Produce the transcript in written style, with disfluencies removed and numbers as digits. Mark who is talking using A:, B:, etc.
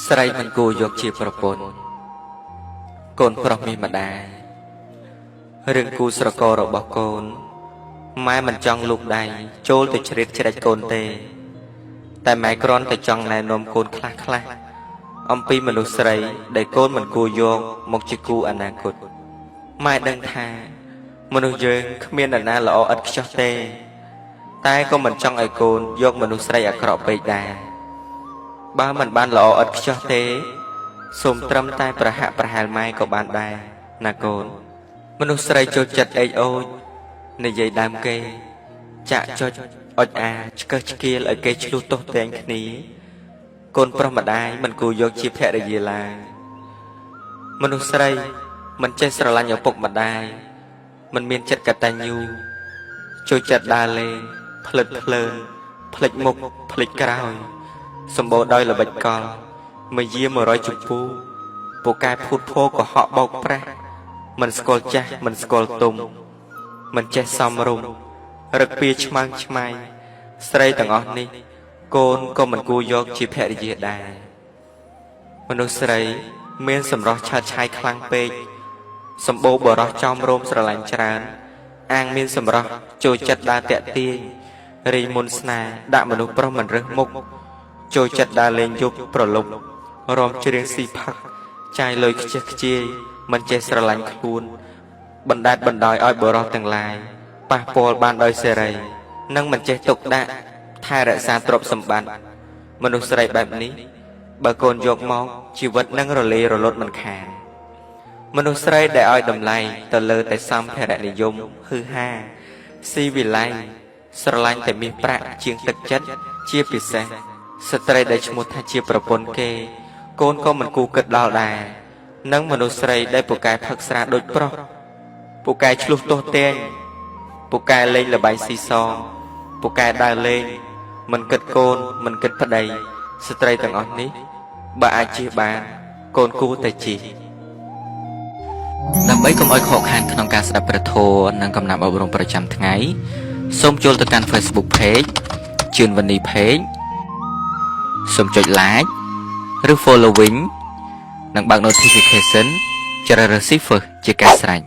A: ស្រីមិនគួរយកជាប្រពន្ធកូនប្រុសមានម្ដាយរឿងគូស្រកររបស់កូនម៉ែមិនចង់លូកដៃចូលទៅជ្រៀតជ្រែកកូនទេតែម៉ែគ្រាន់តែចង់ណែនាំកូនខ្លះអំពីមនុស្សស្រីដែលកូនមិនគួរយកមកជាគូអនាគតម៉ែដឹងថាមនុស្សយើងគ្មាននរណាល្អឥតខ្ចោះទេតែក៏មិនចង់ឲ្យកូនយកមនុស្សស្រីអាក្រក់ពេកដែរបើមិនបានល្អឥតខ្ចោះទេសូមត្រឹមតែប្រហាក់ប្រហែលម៉ែក៏បានដែរណាកូនមនុស្សស្រីចូលចិត្តអេកអូចនិយាយដើមគេចាក់ចុចអុចអាឆ្កឹះឆ្កៀលឲ្យគេឆ្លុះទោសតែងគ្នាកូនប្រុសម្ដាយមិនគួរយកជាភរិយាឡើយមនុស្សស្រីមិនចេះស្រឡាញ់ឪពុកម្ដាយមិនមានចិត្តកតញ្ញូចូលចិត្តដើរលេងផ្លិតភ្លើនផ្លិចមុខផ្លិចក្រោយសម្បូរដោយល្បិចកលមកយា100ជំពូពូកែភូតភោកុហកបោកប្រាស់មិនស្គាល់ចាស់មិនស្គាល់ទុំមិនចេះសមរម្យរឹកពីឆ្មាំងឆ្មៃស្រីទាំងអស់នេះកូនក៏មិនគួរយកជាភរិយាដែរមនុស្សស្រីមានសម្រស់ឆើតឆាយខ្លាំងពេកសម្បូរបរោះចំរោមស្រឡាញ់ច្រើនអាងមានសម្រស់ចូលចិត្តដើរតាក់ទាញរីមុនស្នេហ៍ដាក់មនុស្សប្រុសមិនរើសមុខចូលចិត្តដើរលេងយប់ប្រលប់រំច្រៀងស៊ីផឹកចាយលុយខ្ជិះខ្ជាយមិនចេះស្រឡាញ់ខ្លួនបណ្ដែតបណ្ដោយឲ្យបរោះទាំងឡាយប៉ះពាល់បានដោយសេរីនិងមិនចេះទុកដាក់ថែរក្សាទ្រព្យសម្បត្តិមនុស្សស្រីបែបនេះបើកូនយកមកជីវិតនឹងរលាយរលត់មិនខានមនុស្សស្រីដែលឲ្យតម្លៃទៅលើតែសម្ភារៈនិយមហឺហាស៊ីវិល័យស្រឡាញ់តែមាសប្រាក់ជាងទឹកចិត្តជាពិសេសស្ត្រីដែលឈ្មោះថាជាប្រពន្ធគេកូនក៏មិនគូគិតដល់ដែរនិងមនុស្សស្រីដែលពូកែផឹកស្រាដូចប្រុសពូកែឆ្លុះទោសតែងពូកែលេងល្បែងស៊ីសងពូកែដើរលេងមិនគិតកូនមិនគិតប្តីស្ត្រីទាំងអស់នេះបើអាចជៀសបានកូនគូតែជៀសដើម្បីកុំឲ្យខកខានក្នុងការស្ដាប់ព្រះធម៌និងកំណាព្យអប់រំប្រចាំថ្ងៃសូមចូលទៅកាន់ Facebook Page ជឿនវណ្ណី Page សូមចុច Like ឬ Following និងបើក Notification ជ្រើសរើស First ជាការស្រេច